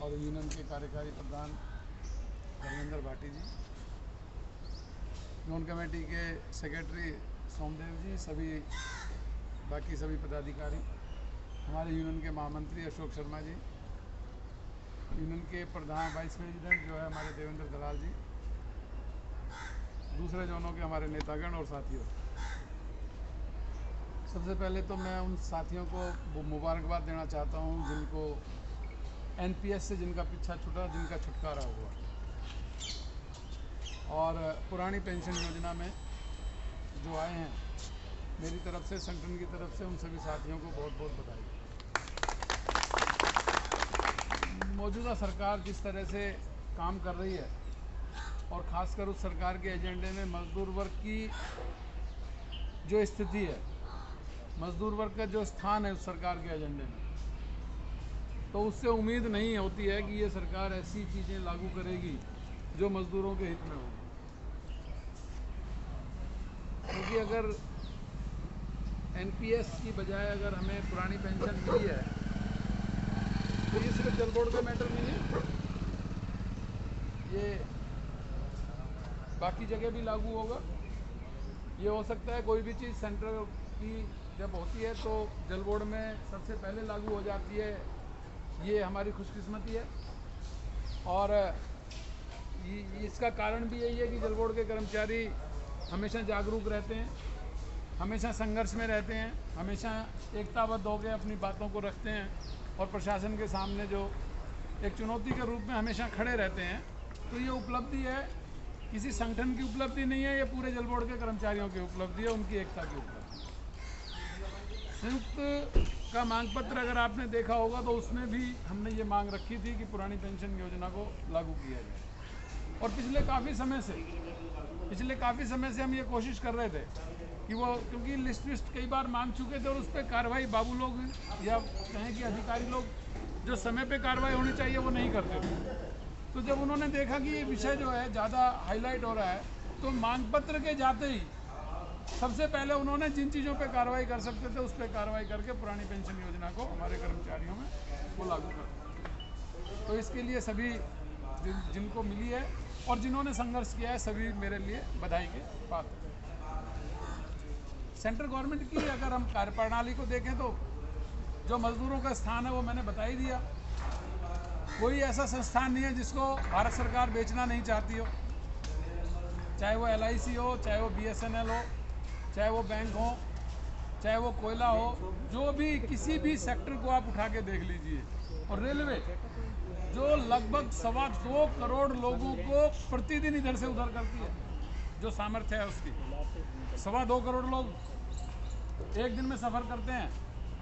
और यूनियन के कार्यकारी प्रधान धर्मेंद्र भाटी जी, जोन कमेटी के सेक्रेटरी सोमदेव जी, बाकी सभी पदाधिकारी, हमारे यूनियन के महामंत्री अशोक शर्मा जी, यूनियन के प्रधान वाइस प्रेसिडेंट जो है हमारे देवेंद्र दलाल जी, दूसरे जोनों के हमारे नेतागण और साथियों, सबसे पहले तो मैं उन साथियों को मुबारकबाद देना चाहता हूं जिनको एनपीएस से जिनका पीछा छूटा, जिनका छुटकारा हुआ, और पुरानी पेंशन योजना में जो आए हैं, मेरी तरफ से, संगठन की तरफ से उन सभी साथियों को बहुत बहुत बधाई। मौजूदा सरकार जिस तरह से काम कर रही है और ख़ासकर उस सरकार के एजेंडे में मजदूर वर्ग की जो स्थिति है, मजदूर वर्ग का जो स्थान है उस सरकार के एजेंडे में, तो उससे उम्मीद नहीं होती है कि ये सरकार ऐसी चीज़ें लागू करेगी जो मजदूरों के हित में होगी। क्योंकि अगर एनपीएस की बजाय अगर हमें पुरानी पेंशन मिली है तो ये सिर्फ जल बोर्ड का मैटर नहीं है, ये बाकी जगह भी लागू होगा। ये हो सकता है कोई भी चीज़ सेंट्रल की जब होती है तो जल बोर्ड में सबसे पहले लागू हो जाती है, ये हमारी खुशकिस्मती है। और इसका कारण भी यही है कि जल बोर्ड के कर्मचारी हमेशा जागरूक रहते हैं, हमेशा संघर्ष में रहते हैं, हमेशा एकताबद्ध होकर अपनी बातों को रखते हैं और प्रशासन के सामने जो एक चुनौती के रूप में हमेशा खड़े रहते हैं। तो ये उपलब्धि है, किसी संगठन की उपलब्धि नहीं है, ये पूरे जल बोर्ड के कर्मचारियों की उपलब्धि है, उनकी एकता की उपलब्धि। संयुक्त का मांग पत्र अगर आपने देखा होगा तो उसमें भी हमने ये मांग रखी थी कि पुरानी पेंशन योजना को लागू किया जाए। और पिछले काफ़ी समय से हम ये कोशिश कर रहे थे कि वो, क्योंकि लिस्ट कई बार मांग चुके थे और उस पर कार्रवाई बाबू लोग या कहें कि अधिकारी लोग जो समय पे कार्रवाई होनी चाहिए वो नहीं करते थे। तो जब उन्होंने देखा कि ये विषय जो है ज़्यादा हाईलाइट हो रहा है, तो मांग पत्र के जाते ही सबसे पहले उन्होंने जिन चीज़ों पे कार्रवाई कर सकते थे उस पर कार्रवाई करके पुरानी पेंशन योजना को हमारे कर्मचारियों में वो लागू कर। तो इसके लिए सभी जिनको मिली है और जिन्होंने संघर्ष किया है, सभी मेरे लिए बधाई के पात्र। सेंट्रल गवर्नमेंट की अगर हम कार्यप्रणाली को देखें तो जो मजदूरों का स्थान है वो मैंने बता ही दिया। कोई ऐसा संस्थान नहीं है जिसको भारत सरकार बेचना नहीं चाहती हो, चाहे वो LIC हो, चाहे वो BSNL हो, चाहे वो बैंक हो, चाहे वो कोयला हो, जो भी किसी भी सेक्टर को आप उठा के देख लीजिए। और रेलवे जो लगभग 2.25 करोड़ लोगों को प्रतिदिन इधर से उधर करती है, जो सामर्थ्य है उसकी, 2.25 करोड़ लोग एक दिन में सफ़र करते हैं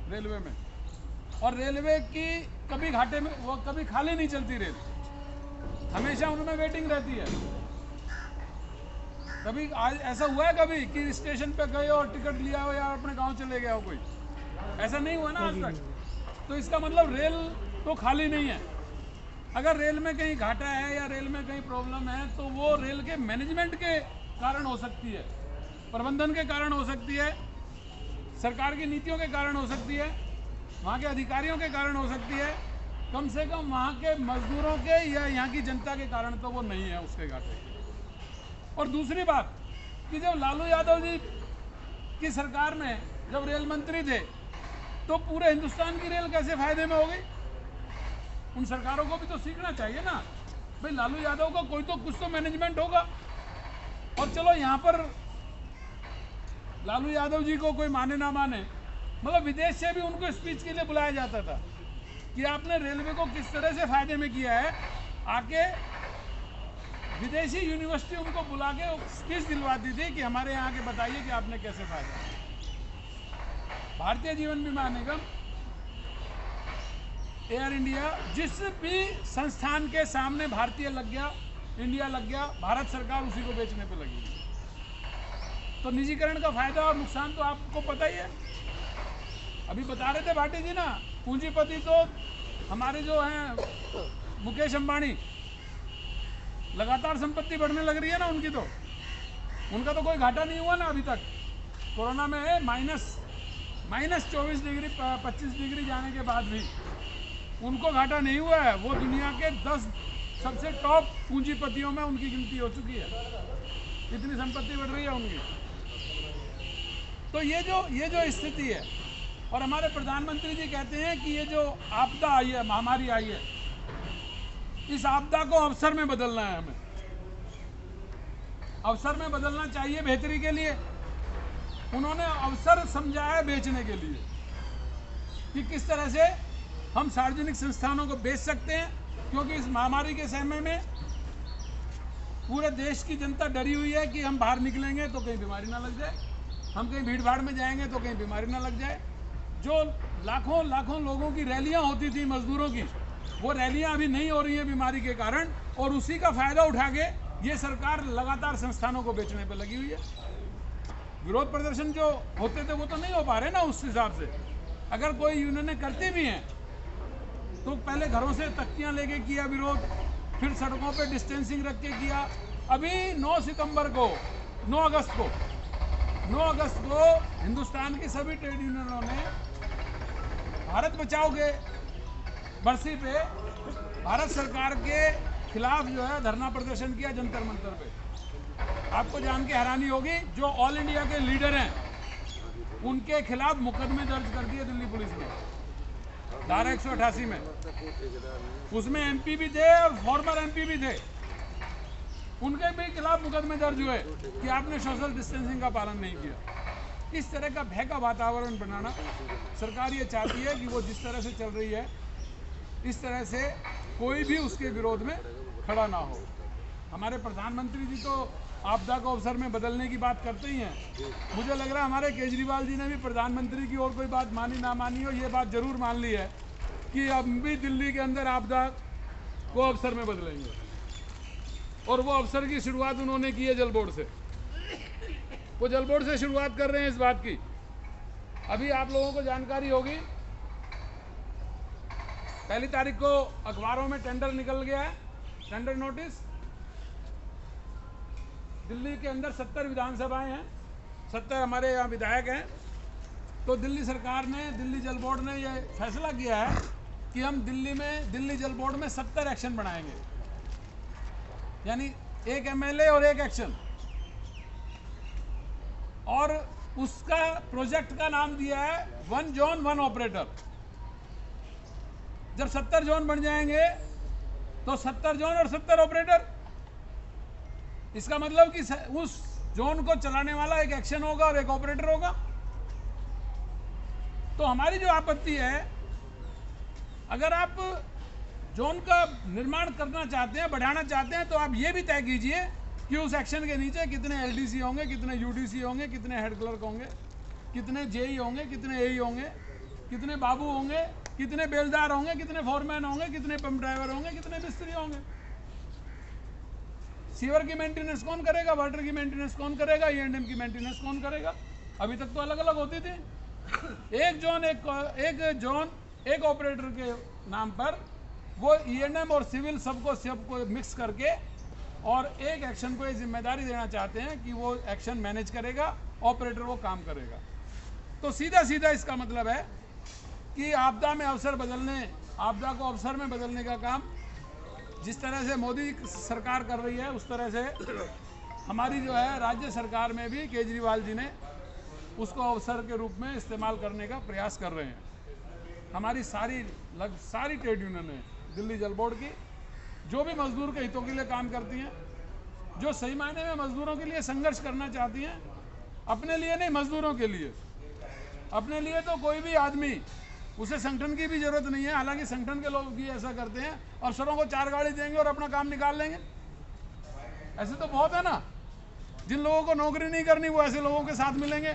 रेलवे में। और रेलवे की कभी घाटे में, वो कभी खाली नहीं चलती रेल, हमेशा उनमें वेटिंग रहती है। कभी आज ऐसा हुआ है कभी कि स्टेशन पे गए और टिकट लिया हो या अपने गांव चले गया हो, कोई ऐसा नहीं हुआ ना आज तक। तो इसका मतलब रेल तो खाली नहीं है। अगर रेल में कहीं घाटा है या रेल में कहीं प्रॉब्लम है तो वो रेल के मैनेजमेंट के कारण हो सकती है, प्रबंधन के कारण हो सकती है, सरकार की नीतियों के कारण हो सकती है, वहाँ के अधिकारियों के कारण हो सकती है, कम से कम वहाँ के मजदूरों के या यहाँ की जनता के कारण तो वो नहीं है उसके घाटे। और दूसरी बात कि जब लालू यादव जी की सरकार में जब रेल मंत्री थे तो पूरे हिंदुस्तान की रेल कैसे फायदे में हो गई? उन सरकारों को भी तो सीखना चाहिए ना भाई, लालू यादव का कोई तो कुछ तो मैनेजमेंट होगा। और चलो यहाँ पर लालू यादव जी को कोई माने ना माने, मतलब विदेश से भी उनको स्पीच के लिए बुलाया जाता था कि आपने रेलवे को किस तरह से फायदे में किया है। आके विदेशी यूनिवर्सिटी उनको बुला के स्पीच दिलवाती थी कि हमारे यहाँ के बताइए कि आपने कैसे फायदा। भारतीय जीवन बीमा निगम, एयर इंडिया, जिस भी संस्थान के सामने भारतीय लग गया, इंडिया लग गया, भारत सरकार उसी को बेचने पे लगी। तो निजीकरण का फायदा और नुकसान तो आपको पता ही है। अभी बता रहे थे भाटी जी ना, पूंजीपति तो हमारे जो हैं मुकेश अंबानी, लगातार संपत्ति बढ़ने लग रही है ना उनकी, तो उनका तो कोई घाटा नहीं हुआ ना अभी तक। कोरोना में -24 डिग्री 25 डिग्री जाने के बाद भी उनको घाटा नहीं हुआ है। वो दुनिया के 10 सबसे टॉप पूंजीपतियों में उनकी गिनती हो चुकी है, इतनी संपत्ति बढ़ रही है उनकी। तो ये जो स्थिति है, और हमारे प्रधानमंत्री जी कहते हैं कि ये जो आपदा आई है, महामारी आई है, इस आपदा को अवसर में बदलना है। हमें अवसर में बदलना चाहिए बेहतरी के लिए। उन्होंने अवसर समझा है बेचने के लिए कि किस तरह से हम सार्वजनिक संस्थानों को बेच सकते हैं, क्योंकि इस महामारी के समय में पूरे देश की जनता डरी हुई है कि हम बाहर निकलेंगे तो कहीं बीमारी ना लग जाए, हम कहीं भीड़ भाड़ में जाएंगे तो कहीं बीमारी ना लग जाए। जो लाखों लाखों लोगों की रैलियां होती थी मजदूरों की, वो रैलियां अभी नहीं हो रही हैं बीमारी के कारण, और उसी का फायदा उठा के ये सरकार लगातार संस्थानों को बेचने पर लगी हुई है। विरोध प्रदर्शन जो होते थे वो तो नहीं हो पा रहे ना उस हिसाब से। अगर कोई यूनियनें करती भी हैं तो पहले घरों से तख्तियां लेके किया विरोध, फिर सड़कों पे डिस्टेंसिंग रख के किया। अभी 9 अगस्त को हिंदुस्तान की सभी ट्रेड यूनियनों ने भारत बचाओ के बरसी पे भारत सरकार के खिलाफ जो है धरना प्रदर्शन किया जंतर मंतर पे। आपको जान के हैरानी होगी, जो ऑल इंडिया के लीडर हैं उनके खिलाफ मुकदमे दर्ज कर दिए दिल्ली पुलिस ने, धारा 188 में। उसमें एमपी भी थे और फॉर्मर एमपी भी थे, उनके भी खिलाफ मुकदमे दर्ज हुए कि आपने सोशल डिस्टेंसिंग का पालन नहीं किया। इस तरह का भय का वातावरण बनाना सरकार ये चाहती है कि वो जिस तरह से चल रही है इस तरह से कोई भी उसके विरोध में खड़ा ना हो। हमारे प्रधानमंत्री जी तो आपदा को अवसर में बदलने की बात करते ही हैं। मुझे लग रहा है हमारे केजरीवाल जी ने भी प्रधानमंत्री की और कोई बात मानी ना मानी हो, ये बात जरूर मान ली है कि अब भी दिल्ली के अंदर आपदा को अवसर में बदलेंगे, और वो अवसर की शुरुआत उन्होंने की है जल बोर्ड से। वो जल बोर्ड से शुरुआत कर रहे हैं इस बात की। अभी आप लोगों को जानकारी होगी, 1 तारीख को अखबारों में टेंडर निकल गया है, टेंडर नोटिस। दिल्ली के अंदर 70 विधानसभाएं हैं, 70 हमारे यहाँ विधायक हैं। तो दिल्ली सरकार ने, दिल्ली जल बोर्ड ने यह फैसला किया है कि हम दिल्ली जल बोर्ड में 70 एक्शन बनाएंगे, यानी 1 एमएलए और 1 एक्शन। और उसका प्रोजेक्ट का नाम दिया है 1 जोन 1 ऑपरेटर। जब 70 जोन बन जाएंगे तो 70 जोन और 70 ऑपरेटर। इसका मतलब कि उस जोन को चलाने वाला 1 एक्शन होगा और 1 ऑपरेटर होगा। तो हमारी जो आपत्ति है, अगर आप जोन का निर्माण करना चाहते हैं, बढ़ाना चाहते हैं, तो आप ये भी तय कीजिए कि उस एक्शन के नीचे कितने एलडीसी होंगे, कितने यूडीसी होंगे, कितने हेड क्लर्क होंगे, कितने जेई होंगे, कितने एई होंगे, कितने बाबू होंगे, कितने बेलदार होंगे, कितने फोरमैन होंगे, कितने पंप ड्राइवर होंगे, कितने मिस्त्री होंगे। सीवर की मेंटेनेंस कौन करेगा, वाटर की मेंटेनेंस कौन करेगा, E&M की मेंटेनेंस कौन करेगा। अभी तक तो अलग अलग होती थी। एक जोन एक ऑपरेटर के नाम पर वो E&M और सिविल सबको मिक्स करके और एक एक्शन को ये जिम्मेदारी देना चाहते हैं कि वो एक्शन मैनेज करेगा, ऑपरेटर वो काम करेगा। तो सीधा सीधा इसका मतलब है कि आपदा को अवसर में बदलने का काम जिस तरह से मोदी सरकार कर रही है, उस तरह से हमारी जो है राज्य सरकार में भी केजरीवाल जी ने उसको अवसर के रूप में इस्तेमाल करने का प्रयास कर रहे हैं। हमारी सारी ट्रेड यूनियन है दिल्ली जल बोर्ड की, जो भी मजदूर के हितों के लिए काम करती हैं, जो सही मायने में मजदूरों के लिए संघर्ष करना चाहती हैं, अपने लिए नहीं, मजदूरों के लिए। अपने लिए तो कोई भी आदमी, उसे संगठन की भी जरूरत नहीं है। हालांकि संगठन के लोग भी ऐसा करते हैं, अफसरों को 4 गाड़ी देंगे और अपना काम निकाल लेंगे। ऐसे तो बहुत है ना, जिन लोगों को नौकरी नहीं करनी वो ऐसे लोगों के साथ मिलेंगे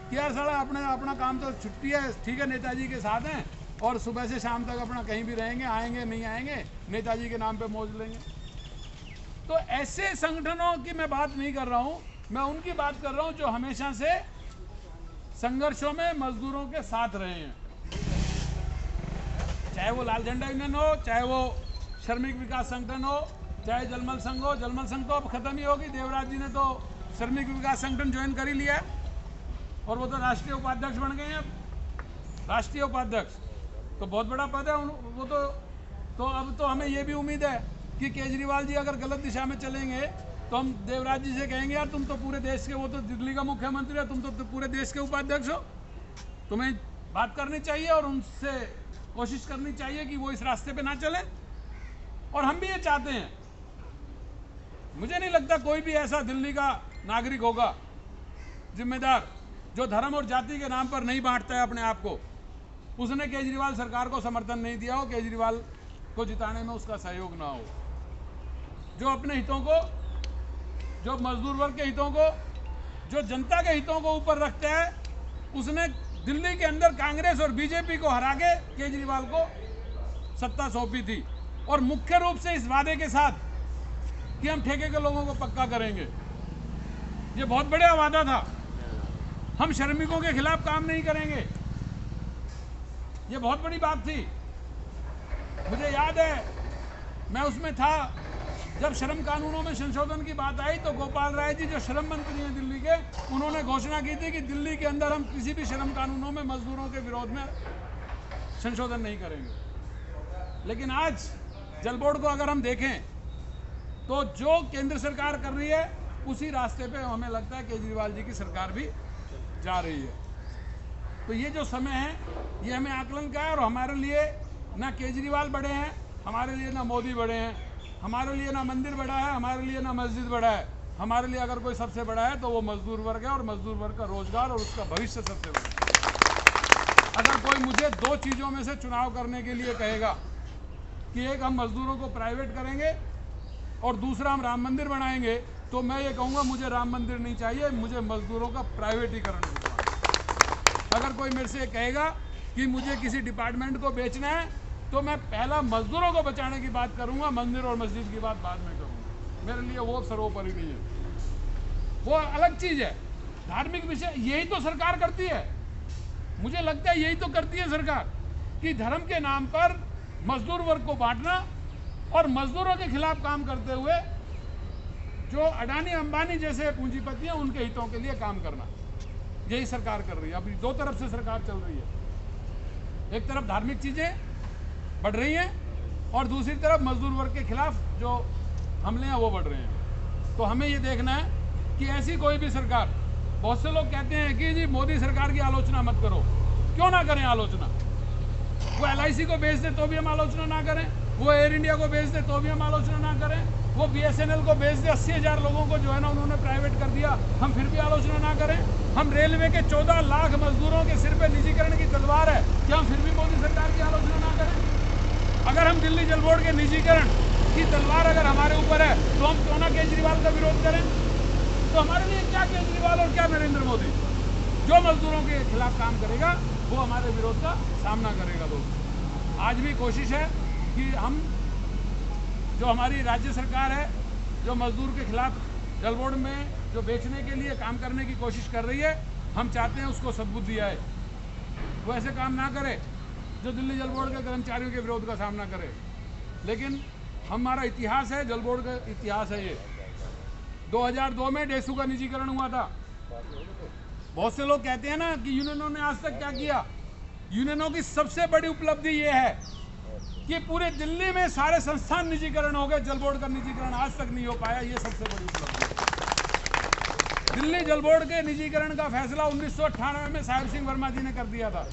कि यार साला अपना काम तो छुट्टी है, ठीक है, नेताजी के साथ हैं और सुबह से शाम तक अपना कहीं भी रहेंगे, आएंगे नहीं आएंगे, नेताजी के नाम पे मौज लेंगे। तो ऐसे संगठनों की मैं बात नहीं कर रहा हूं, मैं उनकी बात कर रहा हूं जो हमेशा से संघर्षों में मजदूरों के साथ रहे हैं। चाहे वो लाल झंडा यूनियन हो, चाहे वो श्रमिक विकास संगठन हो, चाहे जलमल संघ हो। जलमल संघ तो अब खत्म ही होगी, देवराज जी ने तो श्रमिक विकास संगठन ज्वाइन कर ही लिया है और वो तो राष्ट्रीय उपाध्यक्ष बन गए हैं अब, राष्ट्रीय उपाध्यक्ष। तो बहुत बड़ा पद है वो तो अब तो हमें ये भी उम्मीद है कि केजरीवाल जी अगर गलत दिशा में चलेंगे तो हम देवराज जी से कहेंगे यार तुम तो पूरे देश के, वो तो दिल्ली का मुख्यमंत्री है, तुम तो पूरे देश के उपाध्यक्ष हो, तुम्हें बात करनी चाहिए और उनसे कोशिश करनी चाहिए कि वो इस रास्ते पे ना चले। और हम भी ये चाहते हैं। मुझे नहीं लगता कोई भी ऐसा दिल्ली का नागरिक होगा जिम्मेदार जो धर्म और जाति के नाम पर नहीं बांटता है अपने आप को, उसने केजरीवाल सरकार को समर्थन नहीं दिया हो, केजरीवाल को जिताने में उसका सहयोग ना हो। जो अपने हितों को, जो मजदूर वर्ग के हितों को, जो जनता के हितों को ऊपर रखता है, उसने दिल्ली के अंदर कांग्रेस और बीजेपी को हरा के केजरीवाल को सत्ता सौंपी थी, और मुख्य रूप से इस वादे के साथ कि हम ठेके के लोगों को पक्का करेंगे। ये बहुत बड़ा वादा था। हम श्रमिकों के खिलाफ काम नहीं करेंगे, ये बहुत बड़ी बात थी। मुझे याद है मैं उसमें था जब श्रम कानूनों में संशोधन की बात आई, तो गोपाल राय जी जो श्रम मंत्री हैं दिल्ली के, उन्होंने घोषणा की थी कि दिल्ली के अंदर हम किसी भी श्रम कानूनों में मजदूरों के विरोध में संशोधन नहीं करेंगे। लेकिन आज जल बोर्ड को अगर हम देखें तो जो केंद्र सरकार कर रही है उसी रास्ते पे हमें लगता है केजरीवाल जी की सरकार भी जा रही है। तो ये जो समय है ये हमें आकलन का है, और हमारे लिए ना केजरीवाल बड़े हैं, हमारे लिए ना मोदी बड़े हैं, हमारे लिए ना मंदिर बड़ा है, हमारे लिए ना मस्जिद बड़ा है। हमारे लिए अगर कोई सबसे बड़ा है तो वो मजदूर वर्ग है, और मजदूर वर्ग का रोजगार और उसका भविष्य सबसे बड़ा है। अगर कोई मुझे दो चीज़ों में से चुनाव करने के लिए कहेगा कि एक हम मजदूरों को प्राइवेट करेंगे और दूसरा हम राम मंदिर बनाएंगे, तो मैं ये कहूँगा मुझे राम मंदिर नहीं चाहिए, मुझे मजदूरों का प्राइवेटीकरण करना। अगर कोई मेरे से कहेगा कि मुझे किसी डिपार्टमेंट को बेचना है, तो मैं पहला मजदूरों को बचाने की बात करूंगा, मंदिर और मस्जिद की बात बाद में करूंगा। मेरे लिए वो सर्वोपरि नहीं है, वो अलग चीज है। धार्मिक विषय यही तो सरकार करती है, मुझे लगता है यही तो करती है सरकार, कि धर्म के नाम पर मजदूर वर्ग को बांटना और मजदूरों के खिलाफ काम करते हुए जो अडानी अंबानी जैसे पूंजीपति हैं उनके हितों के लिए काम करना। यही सरकार कर रही है। अभी दो तरफ से सरकार चल रही है, एक तरफ धार्मिक चीजें बढ़ रही हैं और दूसरी तरफ मजदूर वर्ग के खिलाफ जो हमले हैं वो बढ़ रहे हैं। तो हमें ये देखना है कि ऐसी कोई भी सरकार, बहुत से लोग कहते हैं कि जी मोदी सरकार की आलोचना मत करो, क्यों ना करें आलोचना। वो LIC को बेच दे तो भी हम आलोचना ना करें, वो एयर इंडिया को बेच दे तो भी हम आलोचना ना करें, वो BSNL को बेच दे, 80,000 लोगों को जो है ना उन्होंने प्राइवेट कर दिया, हम फिर भी आलोचना ना करें। हम रेलवे के 14 लाख मजदूरों के सिर पे निजीकरण की तलवार है, क्या हम फिर भी मोदी सरकार की आलोचना ना करें। अगर हम दिल्ली जल बोर्ड के निजीकरण की तलवार अगर हमारे ऊपर है तो हम क्यों ना केजरीवाल का विरोध करें। तो हमारे लिए क्या केजरीवाल और क्या नरेंद्र मोदी, जो मजदूरों के खिलाफ काम करेगा वो हमारे विरोध का सामना करेगा। दोस्तों आज भी कोशिश है कि हम, जो हमारी राज्य सरकार है, जो मजदूर के खिलाफ जल बोर्ड में जो बेचने के लिए काम करने की कोशिश कर रही है, हम चाहते हैं उसको सद्बुद्धि आए, वो ऐसे काम ना करे जो दिल्ली जल बोर्ड के कर्मचारियों के विरोध का सामना करे। लेकिन हमारा इतिहास है, जल बोर्ड का इतिहास है ये। 2002 में डेसू का निजीकरण हुआ था। बहुत से लोग कहते हैं ना कि यूनियनों ने आज तक क्या किया। यूनियनों की सबसे बड़ी उपलब्धि ये है कि पूरे दिल्ली में सारे संस्थान निजीकरण हो गए, जल बोर्ड का निजीकरण आज तक नहीं हो पाया, ये सबसे बड़ी उपलब्धि है। दिल्ली जल बोर्ड के निजीकरण का फैसला 1998 में साहिब सिंह वर्मा जी ने कर दिया था।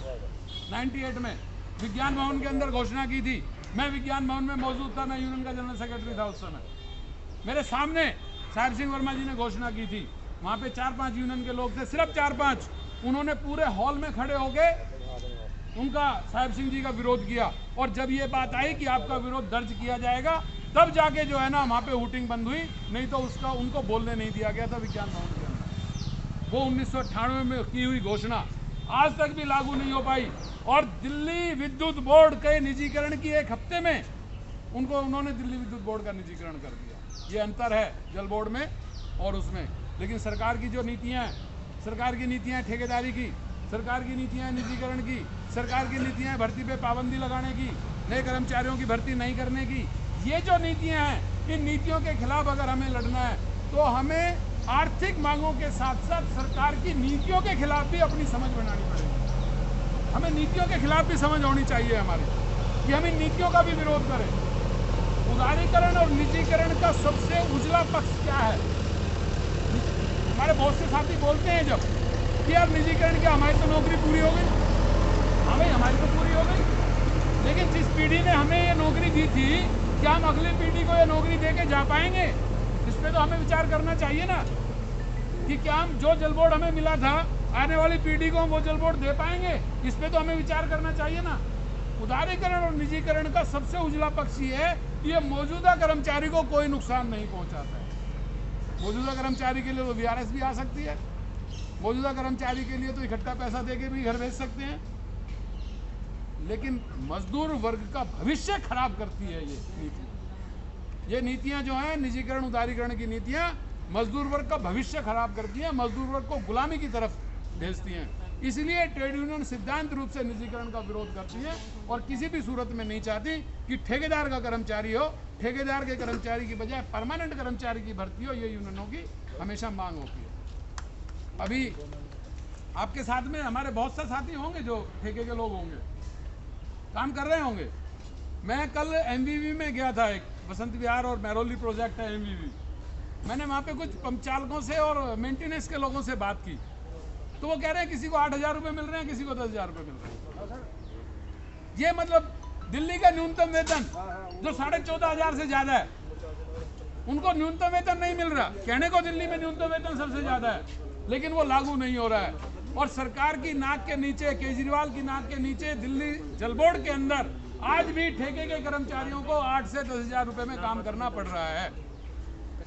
98 में विज्ञान भवन के अंदर घोषणा की थी। मैं विज्ञान भवन में मौजूद था, मैं यूनियन का जनरल सेक्रेटरी था उस समय। मेरे सामने साहिब सिंह वर्मा जी ने घोषणा की थी। वहाँ पे 4-5 यूनियन के लोग थे, सिर्फ 4-5। उन्होंने पूरे हॉल में खड़े होके उनका साहिब सिंह जी का विरोध किया, और जब ये बात आई कि आपका विरोध दर्ज किया जाएगा, तब जाके जो है ना वहाँ पे वोटिंग बंद हुई, नहीं तो उसका उनको बोलने नहीं दिया गया था विज्ञान भवन के अंदर। वो 1998 में की हुई घोषणा आज तक भी लागू नहीं हो पाई, और दिल्ली विद्युत बोर्ड के निजीकरण की एक हफ्ते में उन्होंने दिल्ली विद्युत बोर्ड का निजीकरण कर दिया। ये अंतर है जल बोर्ड में और उसमें। लेकिन सरकार की जो नीतियाँ हैं, सरकार की नीतियाँ ठेकेदारी की, सरकार की नीतियाँ निजीकरण की, सरकार की नीतियाँ भर्ती पे पाबंदी लगाने की, नए कर्मचारियों की भर्ती नहीं करने की, ये जो नीतियाँ हैं, इन नीतियों के खिलाफ अगर हमें लड़ना है तो हमें आर्थिक मांगों के साथ साथ सरकार की नीतियों के खिलाफ भी अपनी समझ बनानी पड़ेगी। हमें नीतियों के खिलाफ भी समझ होनी चाहिए हमारी, कि हम इन नीतियों का भी विरोध करें। उदारीकरण और निजीकरण का सबसे उजला पक्ष क्या है? हमारे बहुत से साथी बोलते हैं जब कि यार निजीकरण क्या, हमारी तो नौकरी पूरी हो गई। हाँ भाई, हमारी तो पूरी हो गई, लेकिन जिस पीढ़ी ने हमें ये नौकरी दी थी, क्या हम अगली पीढ़ी को ये नौकरी दे के जा पाएंगे? इस पे तो हमें विचार करना चाहिए ना, कि क्या हम जो जल बोर्ड हमें मिला था, आने वाली पीढ़ी को हम वो जल बोर्ड दे पाएंगे? इस पे तो हमें विचार करना चाहिए ना। उदारीकरण और निजीकरण का सबसे उजला पक्ष ये है कि ये मौजूदा कर्मचारी को कोई नुकसान नहीं पहुंचाता है। मौजूदा कर्मचारी के लिए तो VRS भी आ सकती है, मौजूदा कर्मचारी के लिए तो इकट्ठा पैसा देके भी घर भेज सकते हैं, लेकिन मजदूर वर्ग का भविष्य खराब करती है ये नीति। ये नीतियां जो हैं, निजीकरण उदारीकरण की नीतियां मजदूर वर्ग का भविष्य खराब करती हैं, मजदूर वर्ग को गुलामी की तरफ भेजती हैं। इसलिए ट्रेड यूनियन सिद्धांत रूप से निजीकरण का विरोध करती है और किसी भी सूरत में नहीं चाहती कि ठेकेदार का कर्मचारी हो, ठेकेदार के कर्मचारी की बजाय परमानेंट कर्मचारी की भर्ती हो। ये यूनियनों की हमेशा मांग होती है। अभी आपके साथ में हमारे बहुत से साथी होंगे जो ठेके के लोग होंगे, काम कर रहे होंगे। मैं कल MVV में गया था, एक बसंत विहार और महरौली प्रोजेक्ट है MVV। मैंने वहाँ पे कुछ पंप चालकों से और मेंटेनेंस के लोगों से बात की, तो वो कह रहे हैं किसी को 8,000 रुपये मिल रहे हैं, किसी को 10,000 रुपये मिल रहे हैं। ये मतलब दिल्ली का न्यूनतम वेतन जो 14,500 से ज़्यादा है, उनको न्यूनतम वेतन नहीं मिल रहा। कहने को दिल्ली में न्यूनतम वेतन सबसे ज़्यादा है, लेकिन वो लागू नहीं हो रहा है। और सरकार की नाक के नीचे, केजरीवाल की नाक के नीचे दिल्ली जल बोर्ड के अंदर आज भी ठेके के कर्मचारियों को 8 से 10,000 रुपये में काम करना पड़ रहा है।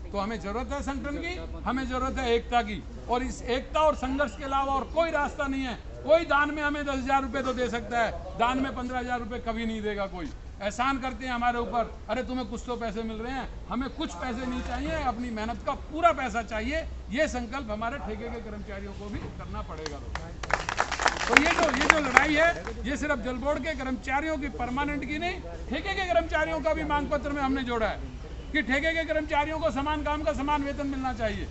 तो हमें जरूरत है संगठन की, हमें जरूरत है एकता की, और इस एकता और संघर्ष के अलावा और कोई रास्ता नहीं है। कोई दान में हमें 10,000 रुपये तो दे सकता है, दान में 15,000 रुपये कभी नहीं देगा कोई। एहसान करते हैं हमारे ऊपर, अरे तुम्हें कुछ तो पैसे मिल रहे हैं, हमें कुछ पैसे नहीं चाहिए, अपनी मेहनत का पूरा पैसा चाहिए। ये संकल्प हमारे ठेके के कर्मचारियों को भी करना पड़ेगा। तो ये जो लड़ाई है, ये सिर्फ जल बोर्ड के कर्मचारियों की परमानेंट की नहीं, ठेके के कर्मचारियों का भी मांग पत्र में हमने जोड़ा है कि ठेके के कर्मचारियों को समान काम का समान वेतन मिलना चाहिए।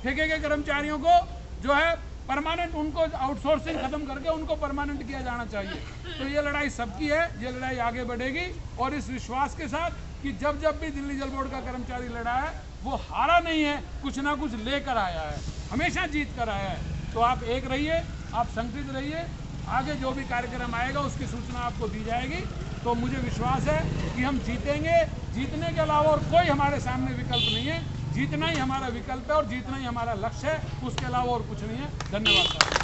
ठेके के कर्मचारियों को जो है परमानेंट, उनको आउटसोर्सिंग खत्म करके उनको परमानेंट किया जाना चाहिए। तो ये लड़ाई सबकी है, ये लड़ाई आगे बढ़ेगी, और इस विश्वास के साथ कि जब भी दिल्ली जल बोर्ड का कर्मचारी लड़ा है, वो हारा नहीं है, कुछ ना कुछ लेकर आया है, हमेशा जीत कर आया है। तो आप एक रहिए, आप संगठित रहिए, आगे जो भी कार्यक्रम आएगा उसकी सूचना आपको दी जाएगी। तो मुझे विश्वास है कि हम जीतेंगे। जीतने के अलावा और कोई हमारे सामने विकल्प नहीं है, जीतना ही हमारा विकल्प है और जीतना ही हमारा लक्ष्य है, उसके अलावा और कुछ नहीं है। धन्यवाद।